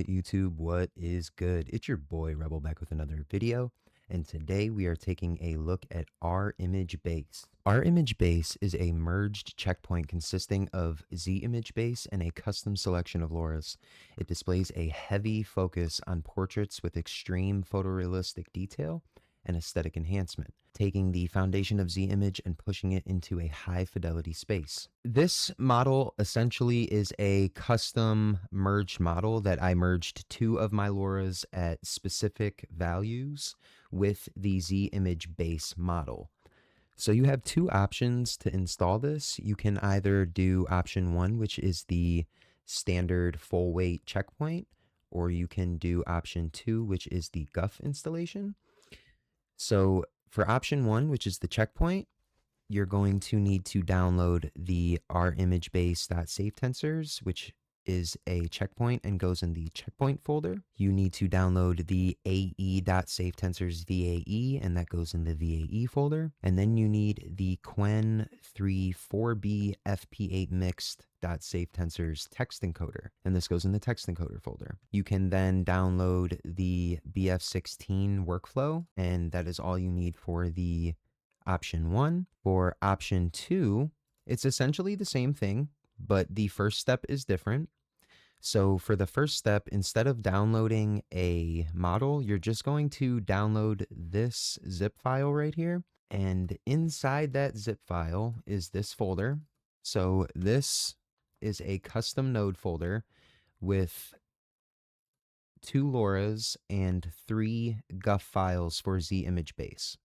Alright YouTube, what is good? It's your boy Rebel back with another video, and today we are taking a look at RImage base. RImage base is a merged checkpoint consisting of ZImage base and a custom selection of LoRa's. It displays a heavy focus on portraits with extreme photorealistic detail and aesthetic enhancement, taking the foundation of ZImage and pushing it into a high fidelity space. This model essentially is a custom merged model that I merged two of my LoRa's at specific values with the ZImage base model. So you have two options to install this. You can either do option one, which is the standard full weight checkpoint, or you can do option two, which is the GUF installation. So for option one, which is the checkpoint, you're going to need to download the rimagebase.savetensors, which is a checkpoint and goes in the checkpoint folder. You need to download the ae.savetensors VAE, and that goes in the VAE folder. And then you need the Quen34B FP8 mixed.savetensors text encoder, and this goes in the text encoder folder. You can then download the BF16 workflow, and that is all you need for the option one. For option two, it's essentially the same thing, but the first step is different. So for the first step, instead of downloading a model, you're just going to download this zip file right here. And inside that zip file is this folder. So this is a custom node folder with 2 LoRa's and 3 GUF files for ZImage base.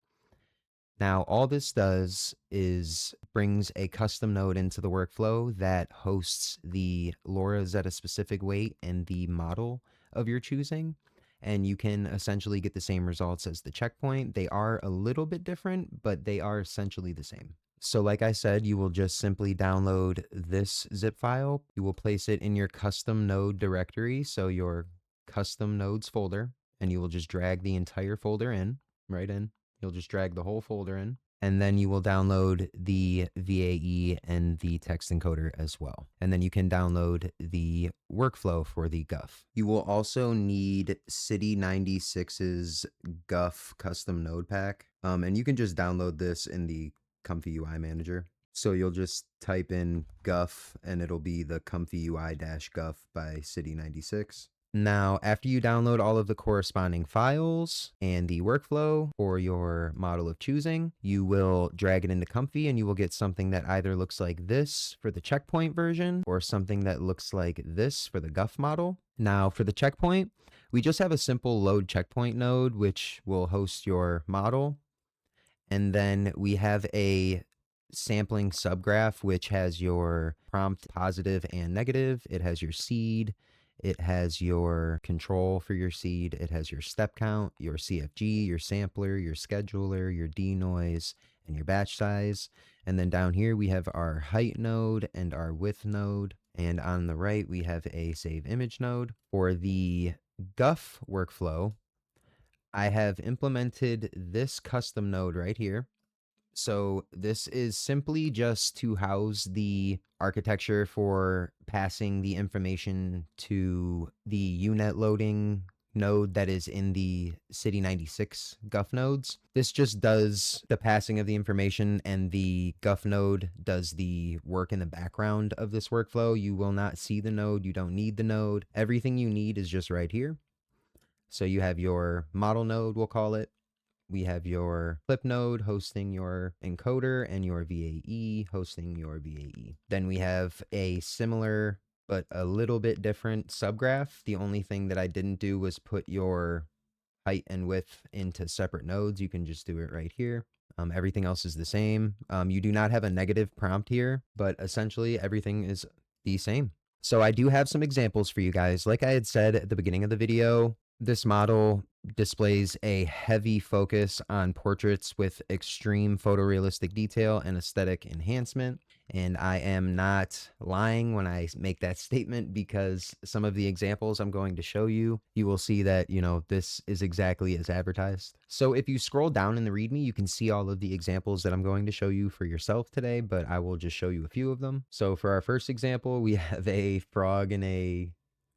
Now, all this does is brings a custom node into the workflow that hosts the LoRa's at a specific weight and the model of your choosing, and you can essentially get the same results as the checkpoint. They are a little bit different, but they are essentially the same. So like I said, you will just simply download this zip file. You will place it in your custom node directory, so your custom nodes folder, and you will just drag the entire folder in, right in. You'll just drag the whole folder in, and then you will download the VAE and the text encoder as well. And then you can download the workflow for the GUF. You will also need City96's GUF custom node pack, and you can just download this in the Comfy UI manager. So you'll just type in GUF, and it'll be the Comfy UI-GUF by City96. Now, after you download all of the corresponding files and the workflow for your model of choosing, you will drag it into Comfy, and you will get something that either looks like this for the checkpoint version or something that looks like this for the GUF model. Now, for the checkpoint, we just have a simple load checkpoint node, which will host your model. And then we have a sampling subgraph, which has your prompt positive and negative. It has your seed. It has your control for your seed. It has your step count, your CFG, your sampler, your scheduler, your denoise, and your batch size. And then down here, we have our height node and our width node. And on the right, we have a save image node. For the GUF workflow, I have implemented this custom node right here. So this is simply just to house the architecture for passing the information to the UNet loading node that is in the City96 GUF nodes. This just does the passing of the information, and the GUF node does the work in the background of this workflow. You will not see the node. You don't need the node. Everything you need is just right here. So you have your model node, we'll call it. We have your clip node hosting your encoder and your VAE hosting your VAE. Then we have a similar but a little bit different subgraph. The only thing that I didn't do was put your height and width into separate nodes. You can just do it right here. Everything else is the same. You do not have a negative prompt here, but essentially everything is the same. So I do have some examples for you guys. Like I had said at the beginning of the video, this model displays a heavy focus on portraits with extreme photorealistic detail and aesthetic enhancement. And I am not lying when I make that statement, because some of the examples I'm going to show you, you will see that, this is exactly as advertised. So if you scroll down in the README, you can see all of the examples that I'm going to show you for yourself today, but I will just show you a few of them. So for our first example, we have a frog in a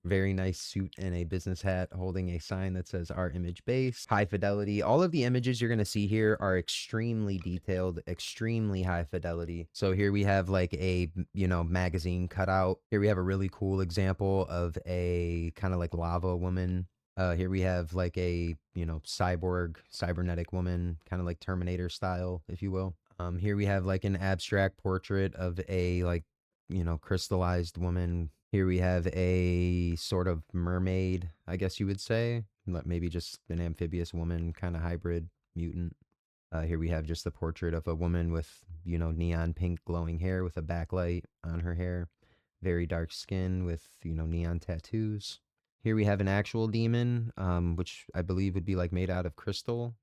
Very nice suit and a business hat holding a sign that says our image base. High fidelity. All of the images you're going to see here are extremely detailed, extremely high fidelity. So here we have like a, magazine cutout. Here we have a really cool example of a kind of like lava woman. Here we have like a, cybernetic woman, kind of like Terminator style, if you will. Here we have like an abstract portrait of a like, crystallized woman. Here we have a sort of mermaid, I guess you would say, maybe just an amphibious woman, kind of hybrid mutant. Here we have just the portrait of a woman with, neon pink glowing hair with a backlight on her hair. Very dark skin with, neon tattoos. Here we have an actual demon, which I believe would be like made out of crystal.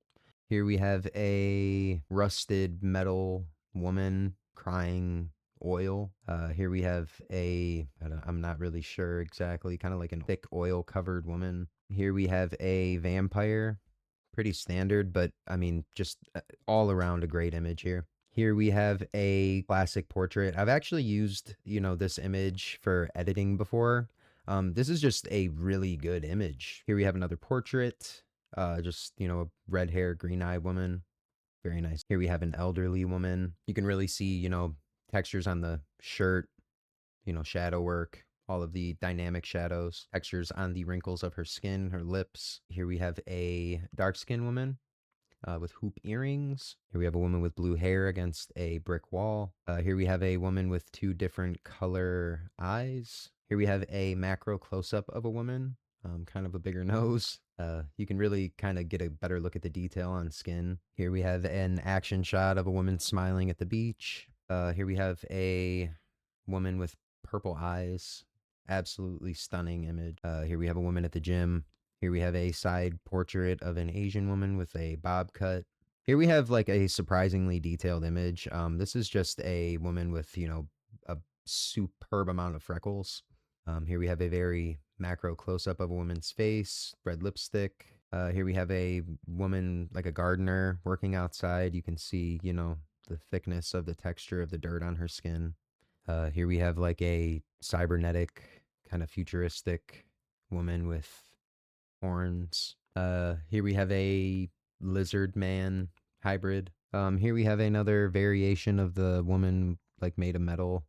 Here we have a rusted metal woman crying oil. Here we have I'm not really sure exactly, kind of like a thick oil covered woman. Here we have a vampire. Pretty standard, but I mean, just all around a great image here. Here we have a classic portrait. I've actually used, this image for editing before. This is just a really good image. Here we have another portrait. Just, a red hair, green eye woman. Very nice. Here we have an elderly woman. You can really see, textures on the shirt, shadow work, all of the dynamic shadows, textures on the wrinkles of her skin, her lips. Here we have a dark skinned woman with hoop earrings. Here we have a woman with blue hair against a brick wall. Here we have a woman with two different color eyes. Here we have a macro close-up of a woman, kind of a bigger nose. You can really kind of get a better look at the detail on skin. Here we have an action shot of a woman smiling at the beach. Here we have a woman with purple eyes. Absolutely stunning image. Here we have a woman at the gym. Here we have a side portrait of an Asian woman with a bob cut. Here we have like a surprisingly detailed image. This is just a woman with, a superb amount of freckles. Here we have a very macro close-up of a woman's face, red lipstick. Here we have a woman, like a gardener, working outside. You can see, the thickness of the texture of the dirt on her skin. Here we have like a cybernetic, kind of futuristic woman with horns. Here we have a lizard man hybrid. Here we have another variation of the woman like made of metal.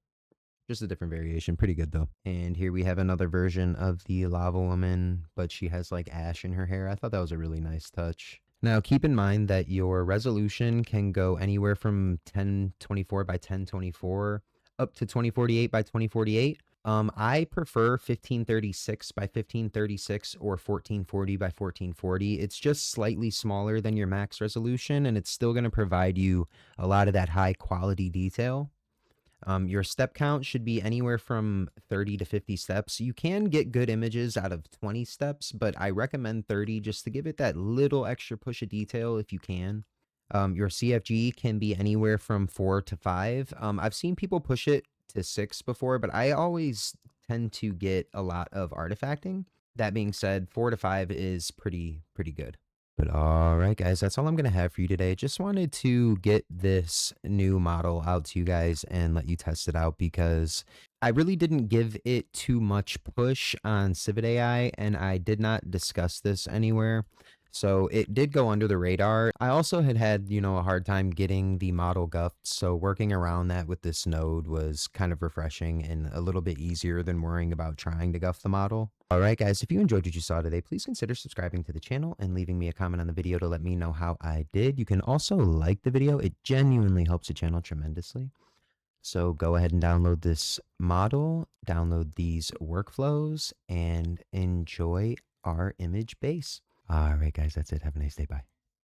Just a different variation. Pretty good though. And here we have another version of the lava woman, but she has like ash in her hair. I thought that was a really nice touch. Now keep in mind that your resolution can go anywhere from 1024 by 1024 up to 2048 by 2048. I prefer 1536 by 1536 or 1440 by 1440. It's just slightly smaller than your max resolution, and it's still going to provide you a lot of that high quality detail. Your step count should be anywhere from 30 to 50 steps. You can get good images out of 20 steps, but I recommend 30 just to give it that little extra push of detail if you can. Your CFG can be anywhere from 4 to 5. I've seen people push it to 6 before, but I always tend to get a lot of artifacting. That being said, 4 to 5 is pretty good. But all right, guys, that's all I'm going to have for you today. Just wanted to get this new model out to you guys and let you test it out because I really didn't give it too much push on Civet AI, and I did not discuss this anywhere. So it did go under the radar. I also had a hard time getting the model guffed. So working around that with this node was kind of refreshing and a little bit easier than worrying about trying to guff the model. All right, guys, if you enjoyed what you saw today, please consider subscribing to the channel and leaving me a comment on the video to let me know how I did. You can also like the video. It genuinely helps the channel tremendously. So go ahead and download this model, download these workflows, and enjoy our image base. All right, guys, that's it. Have a nice day. Bye.